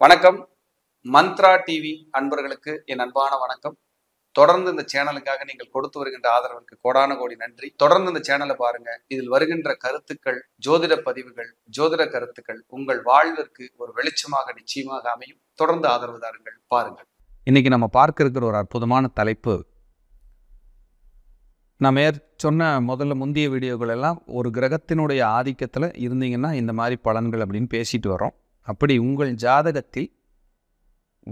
வணக்கம். மந்த்ரா டிவி அன்பர்களுக்கு என் அன்பான வணக்கம். தொடர்ந்து இந்த சேனலுக்காக நீங்கள் கொடுத்து வருகின்ற ஆதரவுக்கு கோடான கோடி நன்றி. தொடர்ந்து இந்த சேனலை பாருங்க. இதில் வருகின்ற கருத்துக்கள், ஜோதிட பதிவுகள், ஜோதிட கருத்துக்கள் உங்கள் வாழ்விற்கு ஒரு வெளிச்சமாக நிச்சயமாக அமையும். தொடர்ந்து ஆதரவு தாருங்கள், பாருங்கள். இன்னைக்கு நம்ம பார்க்க இருக்கிற ஒரு அற்புதமான தலைப்பு, நான் சொன்ன முந்தைய வீடியோக்கள் எல்லாம் ஒரு கிரகத்தினுடைய ஆதிக்கத்தில் இருந்தீங்கன்னா இந்த மாதிரி பலன்கள் அப்படின்னு பேசிட்டு வரோம். அப்படி உங்கள் ஜாதகத்தில்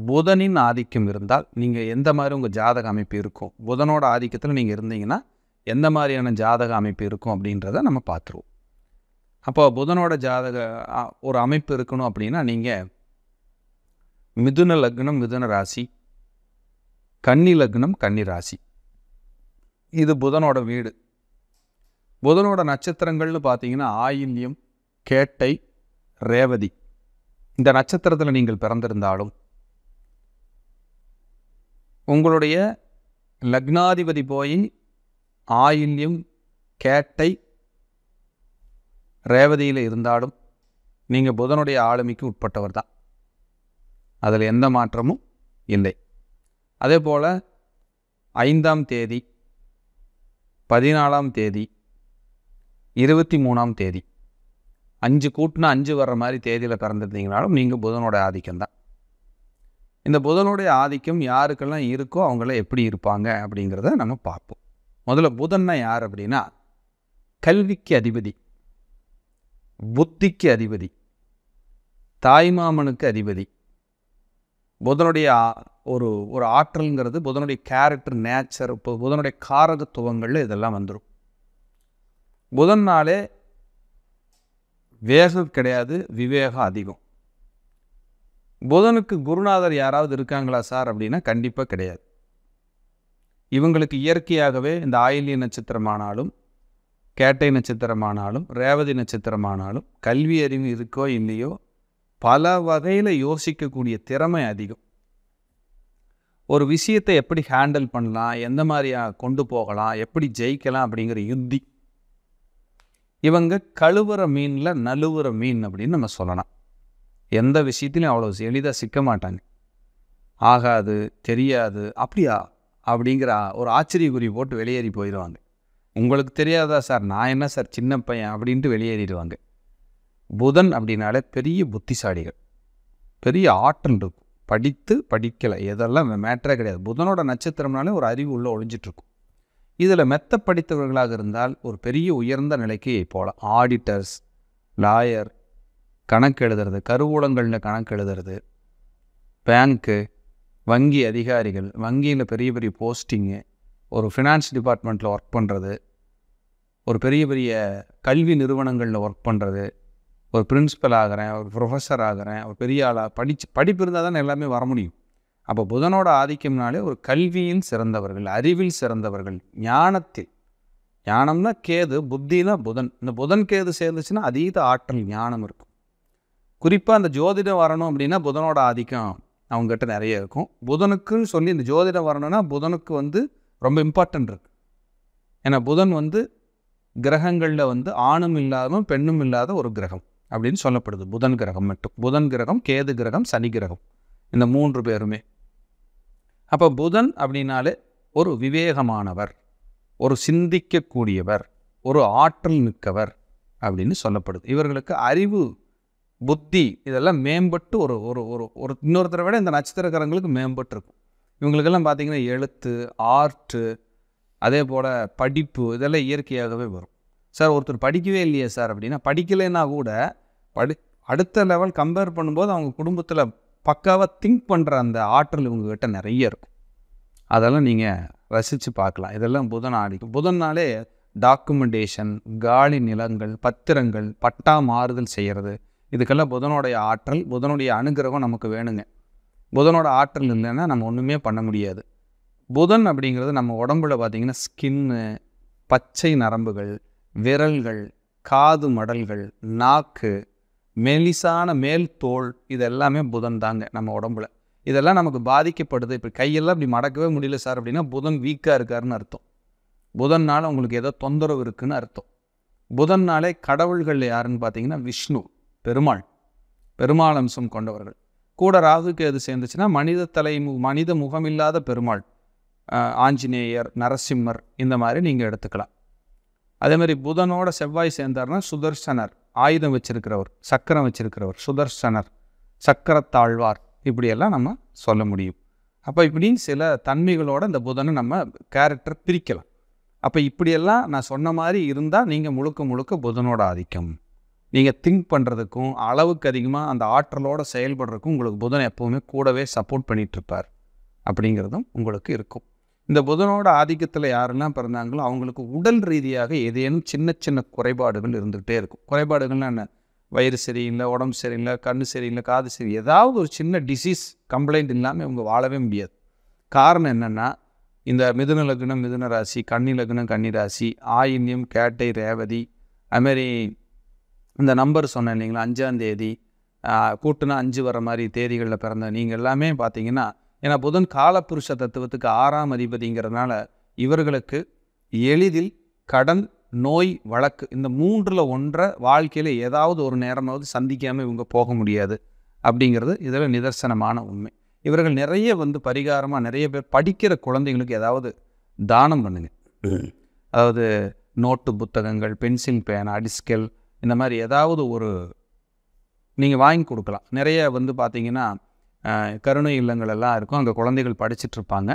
புதனின் ஆதிக்கம் இருந்தால் நீங்கள் எந்த மாதிரி உங்கள் ஜாதக அமைப்பு இருக்கும், புதனோட ஆதிக்கத்தில் நீங்கள் இருந்தீங்கன்னா எந்த மாதிரியான ஜாதக அமைப்பு இருக்கும் அப்படின்றத நம்ம பார்த்துருவோம். அப்போ புதனோட ஜாதக ஒரு அமைப்பு இருக்கணும் அப்படின்னா நீங்கள் மிதுன லக்னம் மிதுன ராசி, கன்னி லக்னம் கன்னி ராசி, இது புதனோட வீடு. புதனோட நட்சத்திரங்கள்னு பார்த்தீங்கன்னா ஆயில்யம், கேட்டை, ரேவதி. இந்த நட்சத்திரத்தில் நீங்கள் பிறந்திருந்தாலும் உங்களுடைய லக்னாதிபதி போய் ஆயில்யம், கேட்டை, ரேவதியில் இருந்தாலும் நீங்கள் புதனுடைய ஆளுமைக்கு உட்பட்டவர் தான். அதில் எந்த மாற்றமும் இல்லை. அதே போல் 5ஆம் தேதி, 14ஆம் தேதி, 23ஆம் தேதி 5 கூட்டினா 5 வர்ற மாதிரி தேதியில் பிறந்திருந்தீங்கனாலும் நீங்கள் புதனோட ஆதிக்கம்தான். இந்த புதனுடைய ஆதிக்கம் யாருக்கெல்லாம் இருக்கோ அவங்கள எப்படி இருப்பாங்க அப்படிங்கிறத நம்ம பார்ப்போம். முதல்ல புதன்னா யார் அப்படின்னா கல்விக்கு அதிபதி, புத்திக்கு அதிபதி, தாய்மாமனுக்கு அதிபதி. புதனுடைய ஒரு ஒரு ஆற்றல்ங்கிறது புதனுடைய கேரக்டர், நேச்சர், இப்போ புதனுடைய காரகத்துவங்கள் இதெல்லாம் வந்துடும். புதன்னாலே வேகம் கிடையாது, விவேகம் அதிகம். புதனுக்கு குருநாதர் யாராவது இருக்காங்களா சார் அப்படின்னா கண்டிப்பாக கிடையாது. இவங்களுக்கு இயற்கையாகவே இந்த ஆயில்ய நட்சத்திரமானாலும், கேட்டை நட்சத்திரமானாலும், ரேவதி நட்சத்திரமானாலும் கல்வி அறிவு இருக்கோ இல்லையோ பல வகையில் யோசிக்கக்கூடிய திறமை அதிகம். ஒரு விஷயத்தை எப்படி ஹேண்டில் பண்ணலாம், எந்த மாதிரியா கொண்டு போகலாம், எப்படி ஜெயிக்கலாம் அப்படிங்கிற யுத்தி. இவங்க கழுவுற மீனில் நழுவுற மீன் அப்படின்னு நம்ம சொல்லலாம். எந்த விஷயத்திலையும் அவ்வளோ எளிதாக சிக்க மாட்டாங்க. ஆகாது, தெரியாது, அப்படியா அப்படிங்கிற ஒரு ஆச்சரியக்குறி போட்டு வெளியேறி போயிடுவாங்க. உங்களுக்கு தெரியாதா சார், நான் என்ன சார் சின்ன பையன் அப்படின்ட்டு வெளியேறிடுவாங்க. புதன் அப்படின்னாலே பெரிய புத்திசாலிகள், பெரிய ஆற்றல் இருக்கும். படித்து படிக்கலை எதெல்லாம் மேட்டரே கிடையாது. புதனோட நட்சத்திரம்னாலே ஒரு அறிவு உள்ள ஒழிஞ்சிட்ருக்கும். இதில் மெத்த படித்தவர்களாக இருந்தால் ஒரு பெரிய உயர்ந்த நிலைக்கு போகலாம். ஆடிட்டர்ஸ், லாயர், கணக்கு எழுதுறது, கருவூலங்களில் கணக்கு எழுதுறது, பேங்க்கு, வங்கி அதிகாரிகள், வங்கியில் பெரிய பெரிய போஸ்டிங்கு, ஒரு ஃபினான்ஸ் டிபார்ட்மெண்ட்டில் ஒர்க் பண்ணுறது, ஒரு பெரிய பெரிய கல்வி நிறுவனங்களில் ஒர்க் பண்ணுறது, ஒரு பிரின்சிபல் ஆகிறேன், ஒரு ப்ரொஃபஸர் ஆகிறேன், ஒரு பெரிய ஆளாக படிப்பு இருந்தால் தான் எல்லாமே வர முடியும். அப்போ புதனோட ஆதிக்கம்னாலே ஒரு கல்வியில் சிறந்தவர்கள், அறிவில் சிறந்தவர்கள், ஞானத்தில். ஞானம்னா கேது, புத்தினா புதன். இந்த புதன் கேது சேர்ந்துச்சுன்னா அதீத ஆற்றல் ஞானம் இருக்கும். குறிப்பாக அந்த ஜோதிடம் வரணும் அப்படின்னா புதனோட ஆதிக்கம் அவங்ககிட்ட நிறைய இருக்கும். புதனுக்குன்னு சொல்லி இந்த ஜோதிடம் வரணும்னா புதனுக்கு ரொம்ப இம்பார்ட்டன்ட் இருக்கு. ஏன்னா புதன் கிரகங்களில் ஆணும் இல்லாத பெண்ணும் இல்லாத ஒரு கிரகம் அப்படின்னு சொல்லப்படுது. புதன் கிரகம் மட்டும். புதன் கிரகம், கேது கிரகம், சனி கிரகம், இந்த 3 பேருமே. அப்போ புதன் அப்படின்னாலே ஒரு விவேகமானவர், ஒரு சிந்திக்கக்கூடியவர், ஒரு ஆற்றல் மிக்கவர் அப்படின்னு சொல்லப்படுது. இவர்களுக்கு அறிவு, புத்தி இதெல்லாம் மேம்பட்டு ஒரு ஒரு ஒரு ஒரு இன்னொருத்தரை விட இந்த நட்சத்திரக்காரங்களுக்கு மேம்பட்டு இருக்கும். இவங்களுக்கெல்லாம் பார்த்திங்கன்னா எழுத்து, ஆர்ட்டு, அதே போல் படிப்பு இதெல்லாம் இயற்கையாகவே வரும். சார் ஒருத்தர் படிக்கவே இல்லையே சார் அப்படின்னா, படிக்கலைன்னா கூட அடுத்த லெவல் கம்பேர் பண்ணும்போது அவங்க குடும்பத்தில் பக்காவாக திங்க் பண்ணுற அந்த ஆற்றல் இவங்ககிட்ட நிறைய இருக்கும். அதெல்லாம் நீங்கள் ரசித்து பார்க்கலாம். இதெல்லாம் புதன் ஆதிக்கம். புதன்னாலே டாக்குமெண்டேஷன், காலி நிலங்கள், பத்திரங்கள், பட்டா மாறுதல் செய்கிறது, இதுக்கெல்லாம் புதனுடைய ஆற்றல், புதனுடைய அனுகிரகம் நமக்கு வேணுங்க. புதனோட ஆற்றல் இல்லைன்னா நம்ம ஒன்றுமே பண்ண முடியாது. புதன் அப்படிங்கிறது நம்ம உடம்புல பார்த்திங்கன்னா ஸ்கின்னு, பச்சை நரம்புகள், விரல்கள், காது மடல்கள், நாக்கு, மெலிசான மேல் தோல், இது எல்லாமே புதன் தாங்க நம்ம உடம்புல. இதெல்லாம் நமக்கு பாதிக்கப்படுது. இப்போ கையெல்லாம் இப்படி மடக்கவே முடியல சார் அப்படின்னா புதன் வீக்காக இருக்காருன்னு அர்த்தம். புதன்னால உங்களுக்கு ஏதோ தொந்தரவு இருக்குன்னு அர்த்தம். புதன்னாலே கடவுள்கள் யாருன்னு பார்த்தீங்கன்னா விஷ்ணு, பெருமாள், பெருமாள் அம்சம் கொண்டவர்கள். கூட ராகு கேது சேர்ந்துச்சுன்னா மனித முகமில்லாத பெருமாள், ஆஞ்சநேயர், நரசிம்மர் இந்த மாதிரி நீங்கள் எடுத்துக்கலாம். அதே மாதிரி புதனோட செவ்வாய் சேர்ந்தார்னா சுதர்சனர், ஆயுதம் வச்சிருக்கிறவர், சக்கரம் வச்சிருக்கிறவர், சுதர்சனர், சக்கரத்தாழ்வார், இப்படியெல்லாம் நம்ம சொல்ல முடியும். அப்போ இப்படி சில தன்மைகளோட இந்த புதனை நம்ம கேரக்டர் பிரிக்கலாம். அப்போ இப்படியெல்லாம் நான் சொன்ன மாதிரி இருந்தால் நீங்கள் முழுக்க முழுக்க புதனோட ஆதிக்கம். நீங்கள் திங்க் பண்ணுறதுக்கும் அளவுக்கு அதிகமாக அந்த ஆற்றலோடு செயல்படுறதுக்கும் உங்களுக்கு புதன் எப்போவுமே கூடவே சப்போர்ட் பண்ணிகிட்ருப்பார் அப்படிங்கிறதும் உங்களுக்கு இருக்கும். இந்த புதனோட ஆதிக்கத்தில் யாரெல்லாம் பிறந்தாங்களோ அவங்களுக்கு உடல் ரீதியாக ஏதேனும் சின்ன சின்ன குறைபாடுகள் இருந்துகிட்டே இருக்கும். குறைபாடுகள்னா என்ன? வயிறு சரியில்லை, உடம்பு சரியில்லை, கண் சரியில்லை, காது சரி, ஏதாவது ஒரு சின்ன டிசீஸ் கம்ப்ளைண்ட் இல்லாமல் இவங்க வாழவே முடியாது. காரணம் என்னென்னா, இந்த மிதுன லக்னம் மிதுன ராசி, கன்னி லக்னம் கன்னி ராசி, ஆயில்யம் கேட்டை ரேவதி, அதுமாரி இந்த நம்பர் சொன்னேன் இல்லைங்களா, 5ஆம் தேதி கூட்டுனா 5 வர மாதிரி தேதிகளில் பிறந்த நீங்கள் எல்லாமே பார்த்தீங்கன்னா, ஏன்னா புதன் காலப்புருஷ தத்துவத்துக்கு 6ஆம் அதிபதிங்கிறதுனால இவர்களுக்கு எளிதில் கடன், நோய், வழக்கு இந்த 3ல் ஒன்றை வாழ்க்கையில் ஏதாவது ஒரு நேரமாவது சந்திக்காமல் இவங்க போக முடியாது அப்படிங்கிறது இதில் நிதர்சனமான உண்மை. இவர்கள் நிறைய பரிகாரமாக நிறைய பேர் படிக்கிற குழந்தைங்களுக்கு ஏதாவது தானம் பண்ணுங்க. அதாவது நோட்டு புத்தகங்கள், பென்சில், பேனா, டிஸ்கெல் இந்த மாதிரி ஏதாவது ஒரு நீங்கள் வாங்கி கொடுக்கலாம். நிறைய பார்த்தீங்கன்னா கருணை இல்லங்கள் எல்லாம் இருக்கும், அங்கே குழந்தைகள் படிச்சுட்ருப்பாங்க.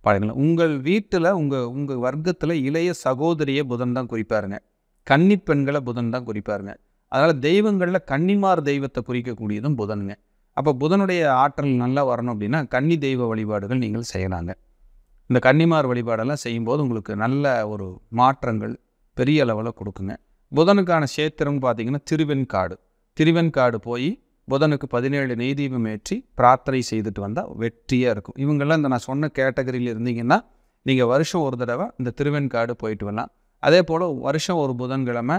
பாருங்களேன், உங்கள் வீட்டில் உங்கள் வர்க்கத்தில் இளைய சகோதரியை புதன் தான் குறிப்பாருங்க, கன்னி பெண்களை புதன் தான் குறிப்பாருங்க. அதனால் தெய்வங்களில் கன்னிமார் தெய்வத்தை குறிக்கக்கூடியதும் புதனுங்க. அப்போ புதனுடைய ஆற்றல் நல்லா வரணும் அப்படின்னா கன்னி தெய்வ வழிபாடுகள் நீங்கள் செய்யலாங்க. இந்த கன்னிமார் வழிபாடெல்லாம் செய்யும்போது உங்களுக்கு நல்ல ஒரு மாற்றங்கள் பெரிய அளவில் கொடுக்குங்க. புதனுக்கான சேத்திரம் பார்த்தீங்கன்னா திருவெண்காடு போய் புதனுக்கு 17 நெய் தீபம் ஏற்றி பிரார்த்தனை செய்துட்டு வந்தால் வெற்றியாக இருக்கும். இவங்கெல்லாம் இந்த நான் சொன்ன கேட்டகரியில் இருந்தீங்கன்னா நீங்கள் வருஷம் ஒரு தடவை இந்த திருவெண்காடு போயிட்டு வரலாம். அதே போல் வருஷம் ஒரு புதன்கிழமை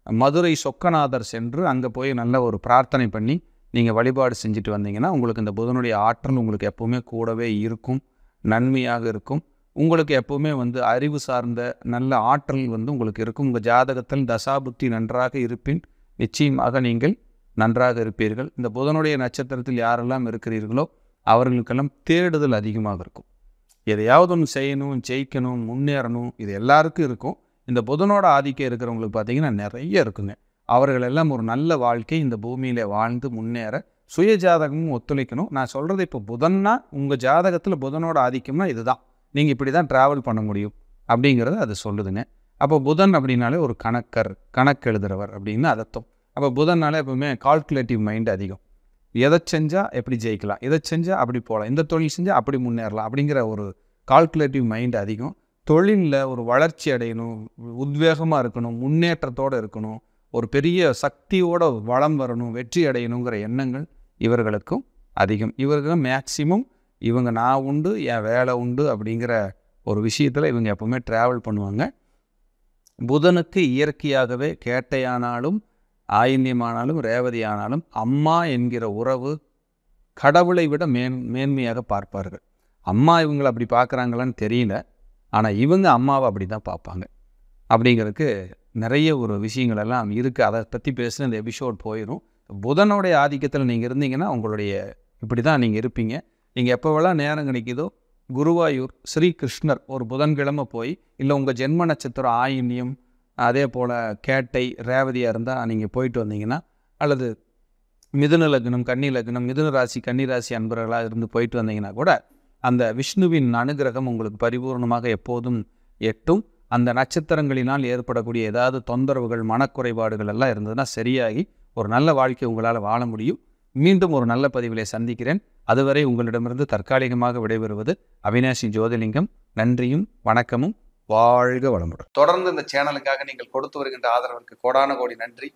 மதுரை சொக்கநாதர் சென்று அங்கே போய் நல்ல ஒரு பிரார்த்தனை பண்ணி நீங்கள் வழிபாடு செஞ்சுட்டு வந்தீங்கன்னா உங்களுக்கு இந்த புதனுடைய ஆற்றல் உங்களுக்கு எப்போவுமே கூடவே இருக்கும், நன்மையாக இருக்கும். உங்களுக்கு எப்போவுமே அறிவு சார்ந்த நல்ல ஆற்றல் உங்களுக்கு இருக்கும். உங்கள் ஜாதகத்தில் தசாபுத்தி நன்றாக இருப்பின் நிச்சயமாக நீங்கள் நன்றாக இருப்பீர்கள். இந்த புதனுடைய நட்சத்திரத்தில் யாரெல்லாம் இருக்கிறீர்களோ அவர்களுக்கெல்லாம் தேடுதல் அதிகமாக இருக்கும். எதையாவது ஒன்று செய்யணும், ஜெயிக்கணும், முன்னேறணும், இது எல்லாருக்கும் இருக்கும். இந்த புதனோட ஆதிக்கம் இருக்கிறவங்களுக்கு பார்த்தீங்கன்னா நிறைய இருக்குங்க. அவர்களெல்லாம் ஒரு நல்ல வாழ்க்கை இந்த பூமியில் வாழ்ந்து முன்னேற சுய ஜாதகமும் ஒத்துழைக்கணும். நான் சொல்கிறது இப்போ புதன்னா உங்கள் ஜாதகத்தில் புதனோட ஆதிக்கம்னா இதுதான், நீங்கள் இப்படி தான் ட்ராவல் பண்ண முடியும் அப்படிங்கிறது அது சொல்லுதுங்க. அப்போ புதன் அப்படின்னாலே ஒரு கணக்கு எழுதுகிறவர் அப்படின்னு அர்த்தம். அப்போ புதன்னாலே எப்பவுமே கால்குலேட்டிவ் மைண்ட் அதிகம். எதை செஞ்சால் எப்படி ஜெயிக்கலாம், எதை செஞ்சால் அப்படி போகலாம், இந்த தொழில் செஞ்சால் அப்படி முன்னேறலாம் அப்படிங்கிற ஒரு கால்குலேட்டிவ் மைண்ட் அதிகம். தொழிலில் ஒரு வளர்ச்சி அடையணும், உத்வேகமாக இருக்கணும், முன்னேற்றத்தோடு இருக்கணும், ஒரு பெரிய சக்தியோட வளம் வரணும், வெற்றி அடையணுங்கிற எண்ணங்கள் இவர்களுக்கும் அதிகம். இவர்கள் மேக்சிமம் நான் உண்டு, என் வேலை உண்டு அப்படிங்கிற ஒரு விஷயத்தில் இவங்க எப்பவுமே ட்ராவல் பண்ணுவாங்க. புதனுக்கு இயற்கையாகவே கேட்டையானாலும் ஆயில்யமானாலும் ரேவதியானாலும் அம்மா என்கிற உறவு கடவுளை விட மேன்மையாக பார்ப்பார்கள். அம்மா இவங்களை அப்படி பார்க்குறாங்களான்னு தெரியல, ஆனால் இவங்க அம்மாவை அப்படி தான் பார்ப்பாங்க. அப்படிங்கிறதுக்கு நிறைய ஒரு விஷயங்கள் எல்லாம் இருக்குது. அதை பற்றி பேசுகிற இந்த எபிசோட் போயிடும். புதனுடைய ஆதிக்கத்தில் நீங்கள் இருந்தீங்கன்னா உங்களுடைய இப்படி தான் நீங்கள் இருப்பீங்க. நீங்கள் எப்போவெல்லாம் நேரம் கிடைக்குதோ குருவாயூர் ஸ்ரீகிருஷ்ணர் ஒரு புதன்கிழமை போய், இல்லை உங்கள் ஜென்ம நட்சத்திரம் ஆயில்யம் அதே போல் கேட்டை ரேவதியாக இருந்தால் நீங்கள் போயிட்டு வந்தீங்கன்னா, அல்லது மிதுன லக்னம் கன்னி லக்னம் மிதுன ராசி கன்னி ராசி அன்பர்களாக இருந்து போயிட்டு வந்தீங்கன்னா கூட அந்த விஷ்ணுவின் அனுகிரகம் உங்களுக்கு பரிபூர்ணமாக எப்போதும் எட்டும். அந்த நட்சத்திரங்களினால் ஏற்படக்கூடிய ஏதாவது தொந்தரவுகள், மனக்குறைபாடுகள் எல்லாம் இருந்ததுன்னா சரியாகி ஒரு நல்ல வாழ்க்கை உங்களால் வாழ முடியும். மீண்டும் ஒரு நல்ல பதிவிலே சந்திக்கிறேன். அதுவரை உங்களிடமிருந்து தற்காலிகமாக விடைபெறுவது அவினாசி ஜோதிலிங்கம். நன்றியும் வணக்கமும். வாழ்க வளமுடன். தொடர்ந்து இந்த சேனலுக்காக நீங்கள் கொடுத்து வருகின்ற ஆதரவிற்கு கோடான கோடி நன்றி.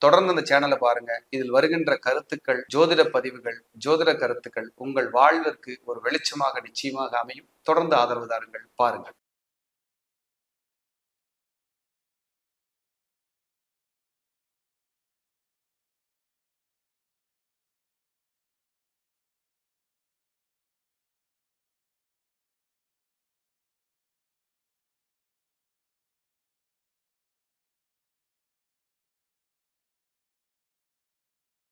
தொடர்ந்து இந்த சேனலை பாருங்க. இதில் வருகின்ற கருத்துக்கள், ஜோதிட பதிவுகள், ஜோதிட கருத்துக்கள் உங்கள் வாழ்விற்கு ஒரு வெளிச்சமாக நிச்சயமாக அமையும். தொடர்ந்து ஆதரவு தாருங்கள், பாருங்கள்.